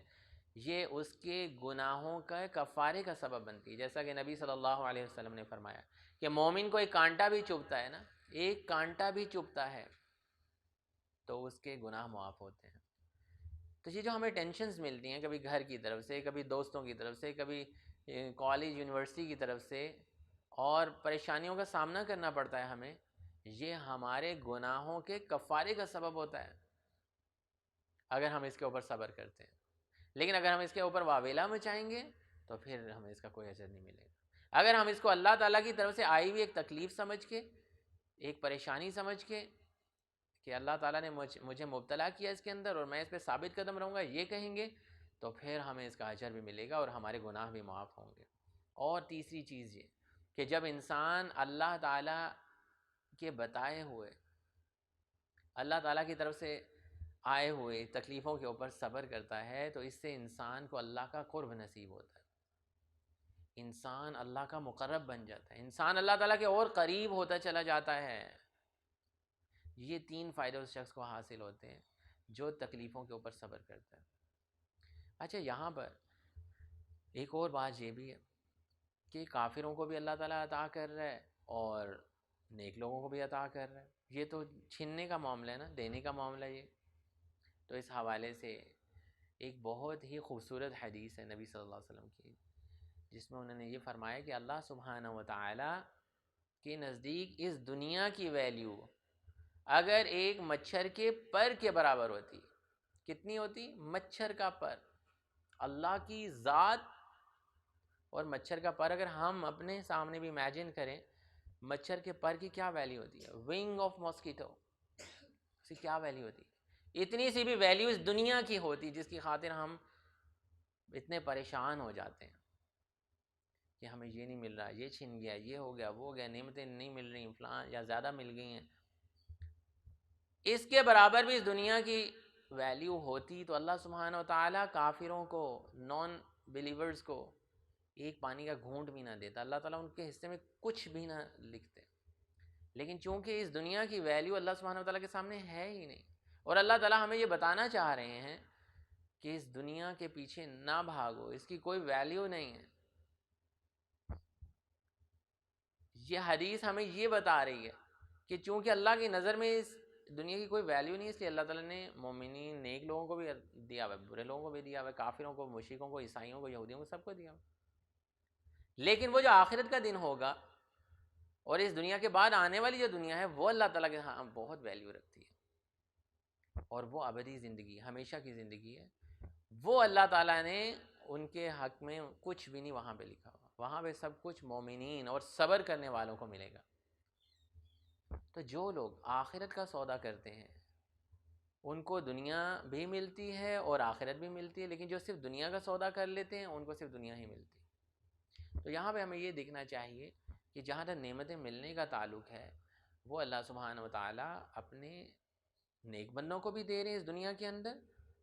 یہ اس کے گناہوں کا کفارے کا سبب بنتی ہے. جیسا کہ نبی صلی اللہ علیہ وسلم نے فرمایا کہ مومن کو ایک کانٹا بھی چبھتا ہے نا، ایک کانٹا بھی چبھتا ہے تو اس کے گناہ معاف ہوتے ہیں. تو یہ جو ہمیں ٹینشنز ملتی ہیں، کبھی گھر کی طرف سے، کبھی دوستوں کی طرف سے، کبھی کالج یونیورسٹی کی طرف سے، اور پریشانیوں کا سامنا کرنا پڑتا ہے ہمیں، یہ ہمارے گناہوں کے کفارے کا سبب ہوتا ہے اگر ہم اس کے اوپر صبر کرتے ہیں. لیکن اگر ہم اس کے اوپر واویلا مچائیں گے تو پھر ہمیں اس کا کوئی اثر نہیں ملے گا. اگر ہم اس کو اللہ تعالیٰ کی طرف سے آئی ہوئی ایک تکلیف سمجھ کے، ایک پریشانی سمجھ کے کہ اللہ تعالیٰ نے مجھے مبتلا کیا اس کے اندر اور میں اس پہ ثابت قدم رہوں گا، یہ کہیں گے، تو پھر ہمیں اس کا اجر بھی ملے گا اور ہمارے گناہ بھی معاف ہوں گے. اور تیسری چیز یہ کہ جب انسان اللہ تعالیٰ کے بتائے ہوئے، اللہ تعالیٰ کی طرف سے آئے ہوئے تکلیفوں کے اوپر صبر کرتا ہے تو اس سے انسان کو اللہ کا قرب نصیب ہوتا ہے، انسان اللہ کا مقرب بن جاتا ہے، انسان اللہ تعالیٰ کے اور قریب ہوتا چلا جاتا ہے. یہ تین فائدے اس شخص کو حاصل ہوتے ہیں جو تکلیفوں کے اوپر صبر کرتا ہے. اچھا، یہاں پر ایک اور بات یہ بھی ہے کہ کافروں کو بھی اللہ تعالیٰ عطا کر رہا ہے اور نیک لوگوں کو بھی عطا کر رہا ہے. یہ تو چھیننے کا معاملہ ہے نا، دینے کا معاملہ یہ. تو اس حوالے سے ایک بہت ہی خوبصورت حدیث ہے نبی صلی اللہ علیہ وسلم کی، جس میں انہوں نے یہ فرمایا کہ اللہ سبحانہ و تعالیٰ کے نزدیک اس دنیا کی ویلیو اگر ایک مچھر کے پر کے برابر ہوتی، کتنی ہوتی؟ مچھر کا پر. اللہ کی ذات اور مچھر کا پر اگر ہم اپنے سامنے بھی امیجن کریں، مچھر کے پر کی کیا ویلیو ہوتی ہے؟ ونگ آف ماسکیٹو کی کیا ویلیو ہوتی؟ اتنی سی بھی ویلیو اس دنیا کی ہوتی جس کی خاطر ہم اتنے پریشان ہو جاتے ہیں کہ ہمیں یہ نہیں مل رہا، یہ چھن گیا، یہ ہو گیا، وہ ہو گیا، نعمتیں نہیں مل رہی، فلاں یا زیادہ مل گئی ہیں. اس کے برابر بھی اس دنیا کی ویلیو ہوتی تو اللہ سبحانہ و تعالیٰ کافروں کو، نان بلیورز کو ایک پانی کا گھونٹ بھی نہ دیتا، اللہ تعالیٰ ان کے حصے میں کچھ بھی نہ لکھتے. لیکن چونکہ اس دنیا کی ویلیو اللہ سبحانہ و تعالیٰ کے سامنے ہے ہی نہیں، اور اللہ تعالیٰ ہمیں یہ بتانا چاہ رہے ہیں کہ اس دنیا کے پیچھے نہ بھاگو، اس کی کوئی ویلیو نہیں ہے. یہ حدیث ہمیں یہ بتا رہی ہے کہ چونکہ اللہ کی نظر میں اس دنیا کی کوئی ویلیو نہیں، اس لیے اللہ تعالیٰ نے مومنین، نیک لوگوں کو بھی دیا ہوا ہے، برے لوگوں کو بھی دیا ہوا ہے، کافروں کو، مشرکوں کو، عیسائیوں کو، یہودیوں کو، سب کو دیا ہوا ہے. لیکن وہ جو آخرت کا دن ہوگا اور اس دنیا کے بعد آنے والی جو دنیا ہے وہ اللہ تعالیٰ کے ہاں بہت ویلیو رکھتی ہے، اور وہ ابدی زندگی، ہمیشہ کی زندگی ہے. وہ اللہ تعالیٰ نے ان کے حق میں کچھ بھی نہیں وہاں پہ لکھا ہوا، وہاں پہ سب کچھ مومنین اور صبر کرنے والوں کو ملے گا. تو جو لوگ آخرت کا سودا کرتے ہیں ان کو دنیا بھی ملتی ہے اور آخرت بھی ملتی ہے، لیکن جو صرف دنیا کا سودا کر لیتے ہیں ان کو صرف دنیا ہی ملتی ہے۔ تو یہاں پہ ہمیں یہ دیکھنا چاہیے کہ جہاں تک نعمتیں ملنے کا تعلق ہے، وہ اللہ سبحانہ و تعالیٰ اپنے نیک بندوں کو بھی دے رہے ہیں اس دنیا کے اندر،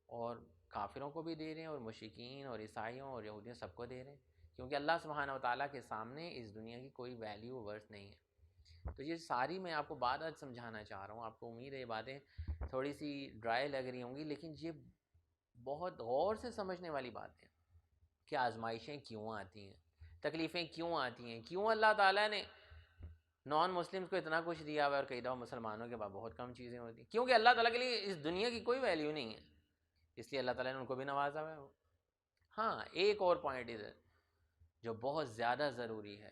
اور کافروں کو بھی دے رہے ہیں، اور مشرکین اور عیسائیوں اور یہودیوں سب کو دے رہے ہیں، کیونکہ اللہ سبحانہ و تعالیٰ کے سامنے اس دنیا کی کوئی ویلیو ورث نہیں ہے۔ تو یہ ساری میں آپ کو بات آج سمجھانا چاہ رہا ہوں، آپ کو امید ہے یہ باتیں تھوڑی سی ڈرائی لگ رہی ہوں گی، لیکن یہ بہت غور سے سمجھنے والی بات ہے کہ آزمائشیں کیوں آتی ہیں، تکلیفیں کیوں آتی ہیں، کیوں اللہ تعالیٰ نے نان مسلمس کو اتنا کچھ دیا ہوا اور کئی دفعہ مسلمانوں کے بعد بہت کم چیزیں ہوتی ہیں، کیونکہ اللہ تعالیٰ کے لیے اس دنیا کی کوئی ویلیو نہیں ہے، اس لیے اللہ تعالیٰ نے ان کو بھی نوازا ہوا ہے۔ ہاں، ایک اور پوائنٹ ادھر جو بہت زیادہ ضروری ہے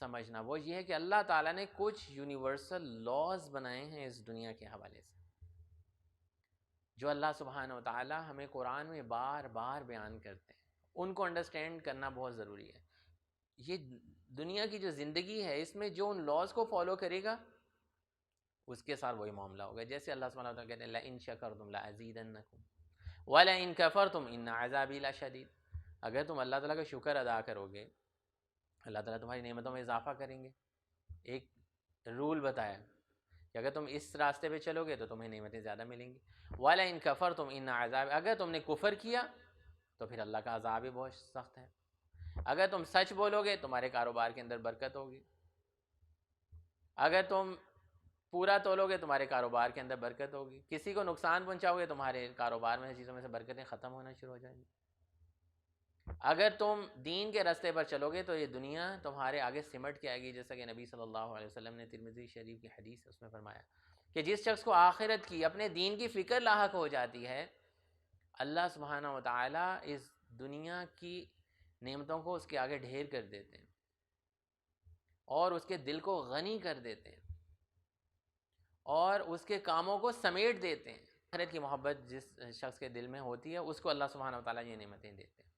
سمجھنا، وہ یہ ہے کہ اللہ تعالیٰ نے کچھ یونیورسل لاز بنائے ہیں اس دنیا کے حوالے سے، جو اللہ سبحانہ و تعالیٰ ہمیں قرآن میں بار بار بیان کرتے ہیں، ان کو انڈرسٹینڈ کرنا بہت ضروری ہے۔ یہ دنیا کی جو زندگی ہے، اس میں جو ان لاز کو فالو کرے گا اس کے ساتھ وہی معاملہ ہوگا، جیسے اللہ سبحانہ و تعالیٰ کہتے ہیں لَإِن شَكَرْتُمْ لَأَزِيدَنَّكُمْ وَلَإِن كَفَرْتُمْ إِنَّ عَذَابِي لَشَدِيدٌ۔ اگر تم اللہ تعالیٰ کا شکر ادا کرو گے، اللہ تعالیٰ تمہاری نعمتوں میں اضافہ کریں گے۔ ایک رول بتایا کہ اگر تم اس راستے پہ چلو گے تو تمہیں نعمتیں زیادہ ملیں گی، وَلَئِن كَفَرْتُمْ إِنَّ عَذَابِ، اگر تم نے کفر کیا تو پھر اللہ کا عذاب بھی بہت سخت ہے۔ اگر تم سچ بولو گے تمہارے کاروبار کے اندر برکت ہوگی، اگر تم پورا تولو گے تمہارے کاروبار کے اندر برکت ہوگی، کسی کو نقصان پہنچاؤ گے تمہارے کاروبار میں چیزوں میں سے برکتیں ختم ہونا شروع ہو جائیں گی۔ اگر تم دین کے راستے پر چلو گے تو یہ دنیا تمہارے آگے سمٹ کے آئے گی، جیسا کہ نبی صلی اللہ علیہ وسلم نے ترمذی شریف کی حدیث ہے اس میں فرمایا کہ جس شخص کو آخرت کی، اپنے دین کی فکر لاحق ہو جاتی ہے، اللہ سبحانہ و تعالیٰ اس دنیا کی نعمتوں کو اس کے آگے ڈھیر کر دیتے ہیں اور اس کے دل کو غنی کر دیتے ہیں اور اس کے کاموں کو سمیٹ دیتے ہیں۔ آخرت کی محبت جس شخص کے دل میں ہوتی ہے اس کو اللہ سبحانہ و تعالیٰ یہ نعمتیں دیتے ہیں،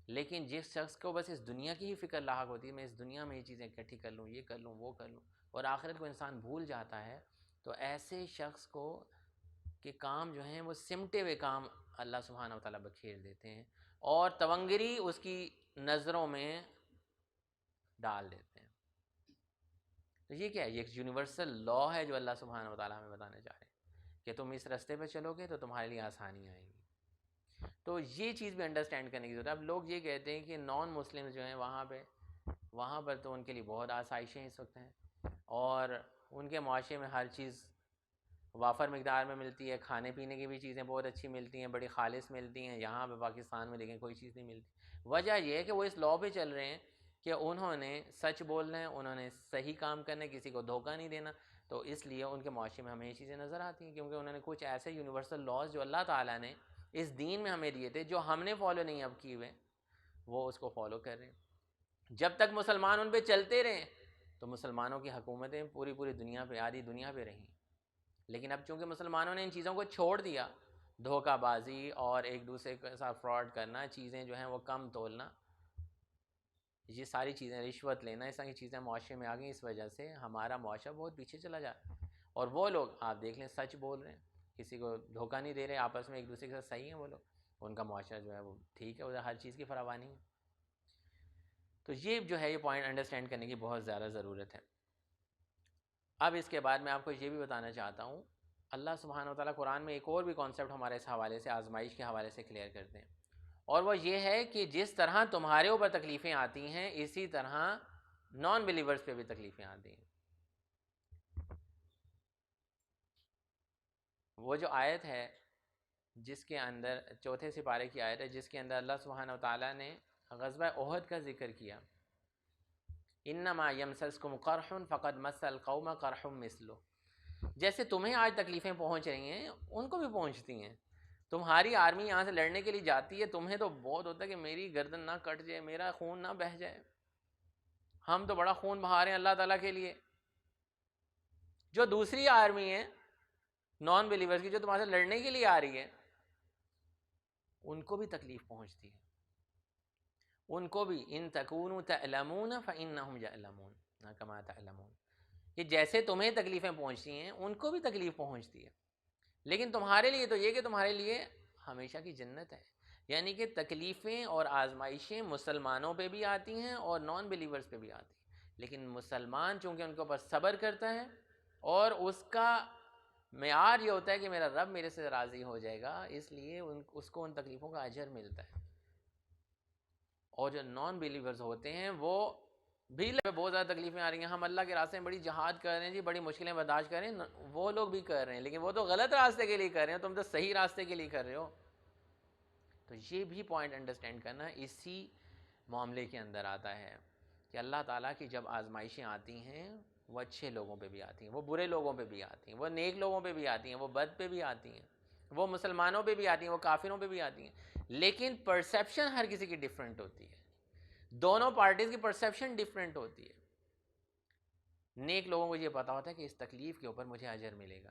لیکن جس شخص کو بس اس دنیا کی ہی فکر لاحق ہوتی ہے، میں اس دنیا میں یہ چیزیں اکٹھی کر لوں، یہ کر لوں، وہ کر لوں، اور آخرت کو انسان بھول جاتا ہے، تو ایسے شخص کو کہ کام جو ہیں وہ سمٹے ہوئے کام اللہ سبحانہ و تعالیٰ بکھیر دیتے ہیں اور تونگری اس کی نظروں میں ڈال دیتے ہیں۔ تو یہ کیا ہے؟ یہ ایک یونیورسل لا ہے جو اللہ سبحانہ و تعالیٰ ہمیں بتانا چاہ رہے ہیں کہ تم اس راستے پہ چلو گے تو تمہارے لیے آسانی آئیں گی۔ تو یہ چیز بھی انڈرسٹینڈ کرنے کی ضرورت ہے۔ اب لوگ یہ کہتے ہیں کہ نان مسلم جو ہیں وہاں پر تو ان کے لیے بہت آسائشیں اس وقت ہیں اور ان کے معاشرے میں ہر چیز وافر مقدار میں ملتی ہے، کھانے پینے کی بھی چیزیں بہت اچھی ملتی ہیں، بڑی خالص ملتی ہیں، یہاں پہ پاکستان میں لیکن کوئی چیز نہیں ملتی۔ وجہ یہ ہے کہ وہ اس لاء پہ چل رہے ہیں کہ انہوں نے سچ بولنا ہے، انہوں نے صحیح کام کرنا ہے، کسی کو دھوکہ نہیں دینا، تو اس لیے ان کے معاشرے میں ہمیں یہ چیزیں نظر آتی ہیں کیونکہ انہوں نے کچھ ایسے یونیورسل لاز جو اللہ تعالیٰ نے اس دین میں ہمیں دیے تھے، جو ہم نے فالو نہیں اب کیے ہوئے، وہ اس کو فالو کر رہے ہیں۔ جب تک مسلمان ان پہ چلتے رہے تو مسلمانوں کی حکومتیں پوری دنیا پہ، آدھی دنیا پہ رہیں، لیکن اب چونکہ مسلمانوں نے ان چیزوں کو چھوڑ دیا، دھوکہ بازی اور ایک دوسرے کے ساتھ فراڈ کرنا، چیزیں جو ہیں وہ کم تولنا، یہ ساری چیزیں، رشوت لینا، اس طرح کی چیزیں معاشرے میں آ گئیں، اس وجہ سے ہمارا معاشرہ بہت پیچھے چلا جا رہا ہے۔ اور وہ لوگ آپ دیکھ لیں سچ بول رہے ہیں، کسی کو دھوکہ نہیں دے رہے، آپس میں ایک دوسرے کے ساتھ صحیح ہیں وہ لوگ، ان کا معاشرہ جو ہے وہ ٹھیک ہے، ادھر ہر چیز کی فراوانی ہے۔ تو یہ جو ہے یہ پوائنٹ انڈرسٹینڈ کرنے کی بہت زیادہ ضرورت ہے۔ اب اس کے بعد میں آپ کو یہ بھی بتانا چاہتا ہوں، اللہ سبحانہ و تعالیٰ قرآن میں ایک اور بھی کانسیپٹ ہمارے اس حوالے سے، آزمائش کے حوالے سے کلیئر کرتے ہیں، اور وہ یہ ہے کہ جس طرح تمہارے اوپر تکلیفیں آتی ہیں اسی طرح نان بلیورز پہ بھی تکلیفیں آتی ہیں۔ وہ جو آیت ہے جس کے اندر چوتھے سپارے کی آیت ہے جس کے اندر اللہ سبحانہ و تعالیٰ نے غزوہ احد کا ذکر کیا، انما یمسسکم قرح فقد مس القوم قرح مثلہ، جیسے تمہیں آج تکلیفیں پہنچ رہی ہیں ان کو بھی پہنچتی ہیں۔ تمہاری آرمی یہاں سے لڑنے کے لیے جاتی ہے، تمہیں تو بہت ہوتا ہے کہ میری گردن نہ کٹ جائے، میرا خون نہ بہہ جائے، ہم تو بڑا خون بہا رہے ہیں اللہ تعالیٰ کے لیے۔ جو دوسری آرمی ہے نان بلیورز کی، جو تمہارے سے لڑنے کے لیے آ رہی ہے، ان کو بھی تکلیف پہنچتی ہے، ان کو بھی ان تکونوا تعلمون فانہم یعلمون کما تعلمون، کہ جیسے تمہیں تکلیفیں پہنچتی ہیں ان کو بھی تکلیف پہنچتی ہے۔ لیکن تمہارے لیے تو یہ کہ تمہارے لیے ہمیشہ کی جنت ہے. یعنی کہ تکلیفیں اور آزمائشیں مسلمانوں پہ بھی آتی ہیں اور نان بلیورز پہ بھی آتی ہیں، لیکن مسلمان چونکہ ان کے اوپر صبر کرتا ہے اور اس کا معیار یہ ہوتا ہے کہ میرا رب میرے سے راضی ہو جائے گا، اس لیے اس کو ان تکلیفوں کا اجر ملتا ہے. اور جو نان بلیورز ہوتے ہیں وہ بھی بہت زیادہ تکلیفیں آ رہی ہیں، ہم اللہ کے راستے میں بڑی جہاد کر رہے ہیں جی، بڑی مشکلیں برداشت کر رہے ہیں، وہ لوگ بھی کر رہے ہیں لیکن وہ تو غلط راستے کے لیے کر رہے ہیں، تم تو صحیح راستے کے لیے کر رہے ہو. تو یہ بھی پوائنٹ انڈرسٹینڈ کرنا اسی معاملے کے اندر آتا ہے کہ اللہ تعالیٰ کی جب آزمائشیں آتی ہیں وہ اچھے لوگوں پہ بھی آتی ہیں، وہ برے لوگوں پہ بھی آتی ہیں، وہ نیک لوگوں پہ بھی آتی ہیں، وہ بد پہ بھی آتی ہیں، وہ مسلمانوں پہ بھی آتی ہیں، وہ کافروں پہ بھی آتی ہیں. لیکن پرسیپشن ہر کسی کی ڈیفرنٹ ہوتی ہے، دونوں پارٹیز کی پرسیپشن ڈیفرنٹ ہوتی ہے. نیک لوگوں کو یہ پتا ہوتا ہے کہ اس تکلیف کے اوپر مجھے اجر ملے گا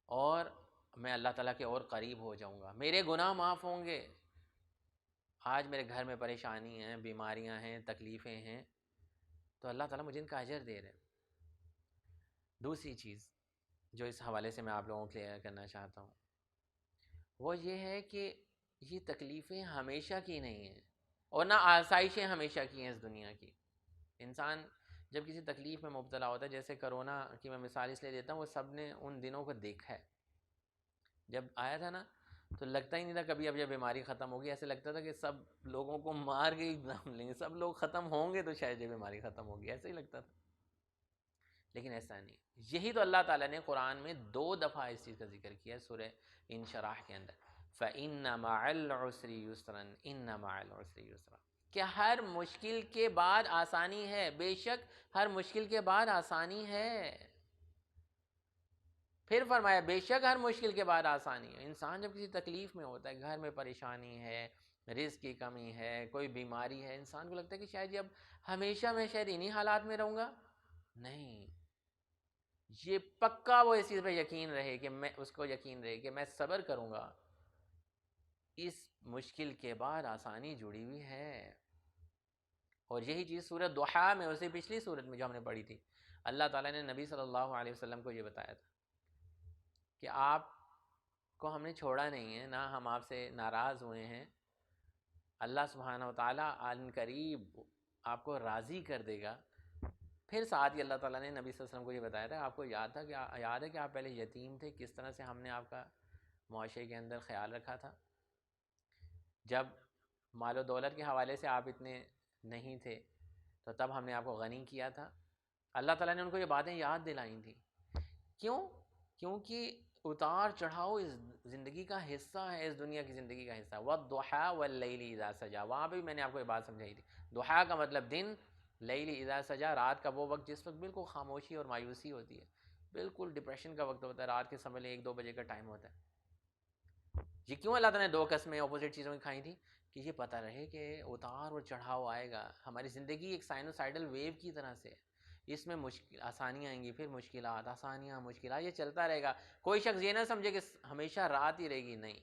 اور میں اللہ تعالیٰ کے اور قریب ہو جاؤں گا، میرے گناہ معاف ہوں گے. آج میرے گھر میں پریشانی ہیں، بیماریاں ہیں، تکلیفیں ہیں، تو اللہ تعالیٰ مجھے ان کا اجر دے رہے ہیں. دوسری چیز جو اس حوالے سے میں آپ لوگوں کو کلیئر کرنا چاہتا ہوں وہ یہ ہے کہ یہ تکلیفیں ہمیشہ کی نہیں ہیں اور نہ آسائشیں ہمیشہ کی ہیں اس دنیا کی. انسان جب کسی تکلیف میں مبتلا ہوتا ہے، جیسے کرونا کی میں مثال اس لیے دیتا ہوں، وہ سب نے ان دنوں کو دیکھا ہے. جب آیا تھا نا تو لگتا ہی نہیں تھا کبھی اب یہ بیماری ختم ہوگی، ایسے لگتا تھا کہ سب لوگوں کو مار کے ایگزام لیں گے، سب لوگ ختم ہوں گے تو شاید یہ بیماری ختم ہوگی، ایسے ہی لگتا تھا. لیکن ایسا نہیں. یہی تو اللہ تعالیٰ نے قرآن میں 2 دفعہ اس چیز کا ذکر کیا ہے سورہ انشراح کے اندر، فَإِنَّ مَعَ الْعُسْرِ يُسْرًا إِنَّ مَعَ الْعُسْرِ يُسْرًا، کہ ہر مشکل کے بعد آسانی ہے، بے شک ہر مشکل کے بعد آسانی ہے. پھر فرمایا بے شک ہر مشکل کے بعد آسانی ہے. انسان جب کسی تکلیف میں ہوتا ہے، گھر میں پریشانی ہے، رزق کی کمی ہے، کوئی بیماری ہے، انسان کو لگتا ہے کہ شاید یہ اب ہمیشہ میں شاید انہی حالات میں رہوں گا. نہیں، یہ پکا وہ اس چیز پہ یقین رہے کہ میں اس کو یقین رہے کہ میں صبر کروں گا، اس مشکل کے بعد آسانی جڑی ہوئی ہے. اور یہی چیز سورۃ ضحیٰ میں، اسی پچھلی سورت میں جو ہم نے پڑھی تھی، اللہ تعالیٰ نے نبی صلی اللہ علیہ وسلم کو یہ بتایا تھا کہ آپ کو ہم نے چھوڑا نہیں ہے، نہ ہم آپ سے ناراض ہوئے ہیں. اللہ سبحانہ و تعالیٰ عن قریب آپ کو راضی کر دے گا. پھر ساتھ ہی اللہ تعالیٰ نے نبی صلی اللہ علیہ وسلم کو یہ بتایا تھا، آپ کو یاد ہے کہ آپ پہلے یتیم تھے، کس طرح سے ہم نے آپ کا معاشرے کے اندر خیال رکھا تھا. جب مال و دولت کے حوالے سے آپ اتنے نہیں تھے تو تب ہم نے آپ کو غنی کیا تھا. اللہ تعالیٰ نے ان کو یہ باتیں یاد دلائیں تھیں. کیوں؟ کیونکہ اتار چڑھاؤ اس زندگی کا حصہ ہے، اس دنیا کی زندگی کا حصہ. وَالضُّحَىٰ وَاللَّيْلِ إِذَا سَجَىٰ، وہاں پہ بھی میں نے آپ کو یہ بات سمجھائی تھی. ضحیٰ کا مطلب دن، لیل اذا سجا رات کا وہ وقت جس وقت بالکل خاموشی اور مایوسی ہوتی ہے، بالکل ڈپریشن کا وقت ہوتا ہے، رات کے سمجھ لیں 1-2 بجے کا ٹائم ہوتا ہے. یہ کیوں اللہ تعالیٰ نے 2 قسمیں اپوزٹ چیزوں کی کھائی تھی؟ کہ یہ پتہ رہے کہ اتار اور چڑھاؤ آئے گا. ہماری زندگی ایک سائنوسائڈل ویو کی طرح سے، اس میں آسانیاں آئیں گی، پھر مشکلات، آسانیاں، مشکلات، یہ چلتا رہے گا. کوئی شخص یہ نہ سمجھے کہ ہمیشہ رات ہی رہے گی، نہیں.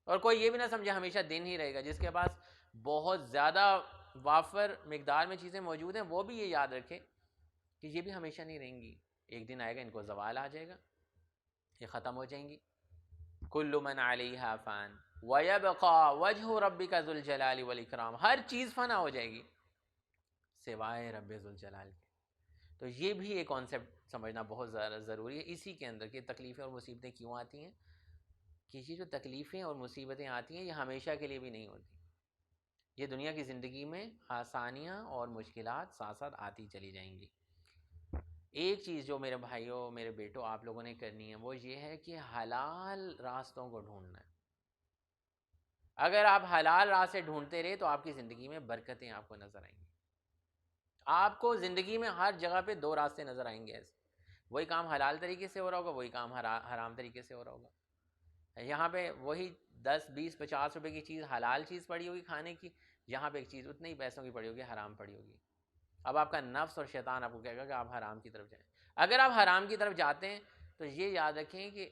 اور کوئی یہ بھی نہ سمجھے ہمیشہ دن ہی رہے گا. جس کے پاس بہت زیادہ وافر مقدار میں چیزیں موجود ہیں وہ بھی یہ یاد رکھے کہ یہ بھی ہمیشہ نہیں رہیں گی. ایک دن آئے گا ان کو زوال آ جائے گا، یہ ختم ہو جائیں گی. کل من علیہا فان وَيَبْقَى وَجْهُ رَبِّكَ ذُو الْجَلَالِ وَالْإِكْرَامِ، ہر چیز فنا ہو جائے گی سوائے رب ذوالجلال کے. تو یہ بھی ایک کانسیپٹ سمجھنا بہت زیادہ ضروری ہے اسی کے اندر کہ تکلیفیں اور مصیبتیں کیوں آتی ہیں. کہ یہ جو تکلیفیں اور مصیبتیں آتی ہیں یہ ہمیشہ کے لیے بھی نہیں ہوتی. یہ دنیا کی زندگی میں آسانیاں اور مشکلات ساتھ ساتھ آتی چلی جائیں گی. ایک چیز جو میرے بھائیوں، میرے بیٹوں، آپ لوگوں نے کرنی ہے وہ یہ ہے کہ حلال راستوں کو ڈھونڈنا ہے. اگر آپ حلال راستے ڈھونڈتے رہے تو آپ کی زندگی میں برکتیں آپ کو نظر آئیں گی. آپ کو زندگی میں ہر جگہ پہ 2 راستے نظر آئیں گے ایسے. وہی کام حلال طریقے سے ہو رہا ہوگا، وہی کام حرام طریقے سے ہو رہا ہوگا. یہاں پہ وہی 10 20 50 روپے کی چیز حلال چیز پڑی ہوگی کھانے کی، یہاں پہ ایک چیز اتنے ہی پیسوں کی پڑی ہوگی حرام پڑی ہوگی. اب آپ کا نفس اور شیطان آپ کو کہے گا کہ آپ حرام کی طرف جائیں. اگر آپ حرام کی طرف جاتے ہیں تو یہ یاد رکھیں کہ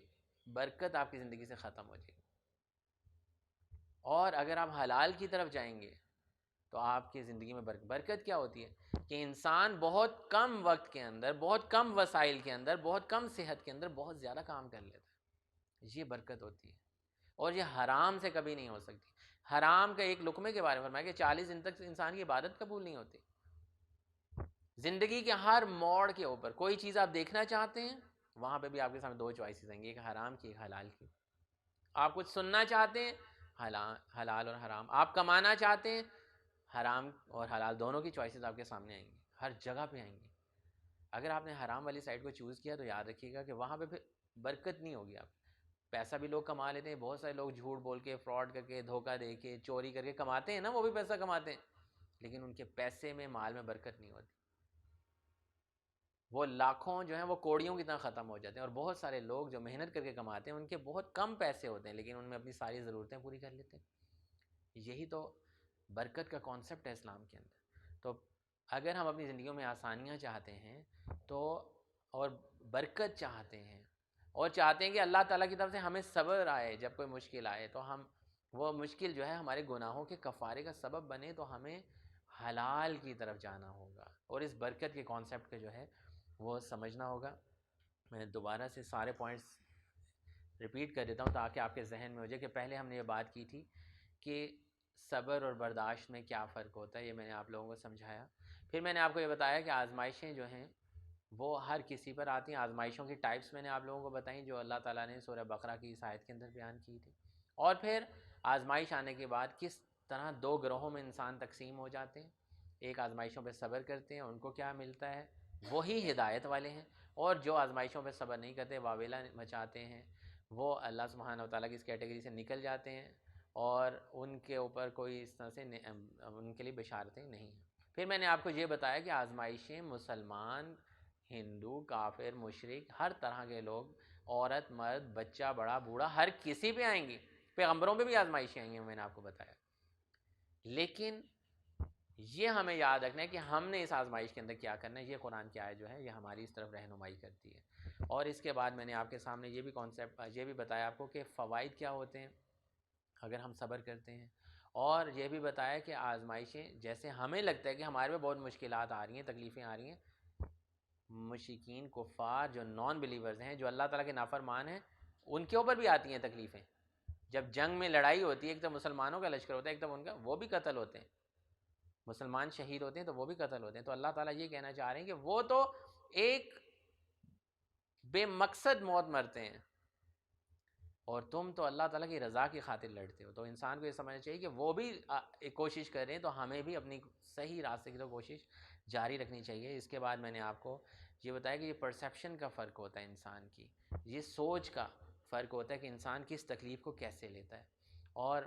برکت آپ کی زندگی سے ختم ہو جائے گی. اور اگر آپ حلال کی طرف جائیں گے تو آپ کی زندگی میں برکت کیا ہوتی ہے کہ انسان بہت کم وقت کے اندر، بہت کم وسائل کے اندر، بہت کم صحت کے اندر بہت زیادہ کام کر لیتا ہے. یہ برکت ہوتی ہے، اور یہ حرام سے کبھی نہیں ہو سکتی. حرام کا ایک لقمے کے بارے میں فرمایا کہ 40 دن تک انسان کی عبادت قبول نہیں ہوتی. زندگی کے ہر موڑ کے اوپر کوئی چیز آپ دیکھنا چاہتے ہیں، وہاں پہ بھی آپ کے سامنے دو چوائسیز آئیں گی، ایک حرام کی، ایک حلال کی. آپ کچھ سننا چاہتے ہیں، حلال اور حرام. آپ کمانا چاہتے ہیں، حرام اور حلال دونوں کی چوائسیز آپ کے سامنے آئیں گی، ہر جگہ پہ آئیں گی. اگر آپ نے حرام والی سائڈ کو چوز کیا تو یاد رکھیے گا کہ وہاں پہ پھر برکت نہیں ہوگی. آپ پیسہ بھی لوگ کما لیتے ہیں، بہت سارے لوگ جھوٹ بول کے، فراڈ کر کے، دھوکہ دے کے، چوری کر کے کماتے ہیں نا، وہ بھی پیسہ کماتے ہیں، لیکن ان کے پیسے میں، مال میں برکت نہیں ہوتی. وہ لاکھوں جو ہیں وہ کوڑیوں کی طرح ختم ہو جاتے ہیں. اور بہت سارے لوگ جو محنت کر کے کماتے ہیں ان کے بہت کم پیسے ہوتے ہیں، لیکن ان میں اپنی ساری ضرورتیں پوری کر لیتے ہیں. یہی تو برکت کا کانسیپٹ ہے اسلام کے اندر. تو اگر ہم اپنی زندگیوں میں آسانیاں چاہتے ہیں تو، اور برکت چاہتے ہیں، اور چاہتے ہیں کہ اللہ تعالیٰ کی طرف سے ہمیں صبر آئے جب کوئی مشکل آئے، تو ہم وہ مشکل جو ہے ہمارے گناہوں کے کفارے کا سبب بنے، تو ہمیں حلال کی طرف جانا ہوگا اور اس برکت کے کانسیپٹ کا جو ہے وہ سمجھنا ہوگا. میں دوبارہ سے سارے پوائنٹس ریپیٹ کر دیتا ہوں تاکہ آپ کے ذہن میں ہو جائے کہ پہلے ہم نے یہ بات کی تھی کہ صبر اور برداشت میں کیا فرق ہوتا ہے. یہ میں نے آپ لوگوں کو سمجھایا. پھر میں نے آپ کو یہ بتایا کہ آزمائشیں جو ہیں وہ ہر کسی پر آتی ہیں. آزمائشوں کی ٹائپس میں نے آپ لوگوں کو بتائیں جو اللہ تعالیٰ نے سورہ بقرہ کی اس آیت کے اندر بیان کی تھی. اور پھر آزمائش آنے کے بعد کس طرح دو گروہوں میں انسان تقسیم ہو جاتے ہیں. ایک آزمائشوں پہ صبر کرتے ہیں، ان کو کیا ملتا ہے، وہی ہدایت والے ہیں. اور جو آزمائشوں پہ صبر نہیں کرتے، واویلا مچاتے ہیں، وہ اللہ سبحانہ و تعالیٰ کی اس کیٹیگری سے نکل جاتے ہیں، اور ان کے اوپر کوئی اس طرح سے ان کے لیے بشارتیں نہیں ہیں. پھر میں نے آپ کو یہ بتایا کہ آزمائشیں مسلمان، ہندو، کافر، مشرک، ہر طرح کے لوگ، عورت، مرد، بچہ، بڑا، بوڑھا، ہر کسی پہ آئیں گی. پیغمبروں پہ بھی آزمائشیں آئیں گی، میں نے آپ کو بتایا. لیکن یہ ہمیں یاد رکھنا ہے کہ ہم نے اس آزمائش کے اندر کیا کرنا ہے. یہ قرآن کی آیت جو ہے یہ ہماری اس طرف رہنمائی کرتی ہے. اور اس کے بعد میں نے آپ کے سامنے یہ بھی کانسیپٹ، یہ بھی بتایا آپ کو کہ فوائد کیا ہوتے ہیں اگر ہم صبر کرتے ہیں. اور یہ بھی بتایا کہ آزمائشیں جیسے ہمیں لگتا ہے کہ ہمارے پہ بہت مشکلات آ رہی ہیں، تکلیفیں آ رہی ہیں، مشرکین، کفار، جو نان بلیورز ہیں، جو اللہ تعالیٰ کے نافرمان ہیں، ان کے اوپر بھی آتی ہیں تکلیفیں. جب جنگ میں لڑائی ہوتی ہے، ایک تو مسلمانوں کا لشکر ہوتا ہے، ایک تو ان کا، وہ بھی قتل ہوتے ہیں. مسلمان شہید ہوتے ہیں تو وہ بھی قتل ہوتے ہیں. تو اللہ تعالیٰ یہ کہنا چاہ رہے ہیں کہ وہ تو ایک بے مقصد موت مرتے ہیں، اور تم تو اللہ تعالیٰ کی رضا کی خاطر لڑتے ہو. تو انسان کو یہ سمجھنا چاہیے کہ وہ بھی ایک کوشش کر رہے ہیں، تو ہمیں بھی اپنی صحیح راستے کی تو کوشش جاری رکھنی چاہیے. اس کے بعد میں نے آپ کو یہ بتایا کہ یہ پرسیپشن کا فرق ہوتا ہے انسان کی، یہ سوچ کا فرق ہوتا ہے کہ انسان کس تکلیف کو کیسے لیتا ہے. اور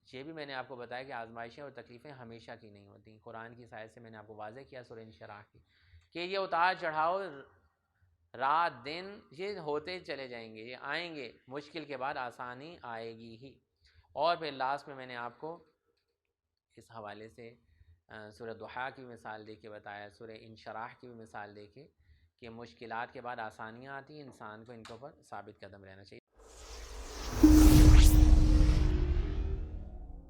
یہ بھی میں نے آپ کو بتایا کہ آزمائشیں اور تکلیفیں ہمیشہ کی نہیں ہوتی. قرآن کی آیت سے میں نے آپ کو واضح کیا سورہ انشراح کی کہ یہ اتار چڑھاؤ رات دن یہ ہوتے چلے جائیں گے، یہ آئیں گے، مشکل کے بعد آسانی آئے گی ہی. اور پھر لاسٹ میں نے آپ کو اس حوالے سے سورہ ضحیٰ کی مثال دے کے بتایا، سورہ انشراح کی بھی مثال دے کے، کہ مشکلات کے بعد آسانیاں آتی ہیں، انسان کو ان کے اوپر ثابت قدم رہنا چاہیے.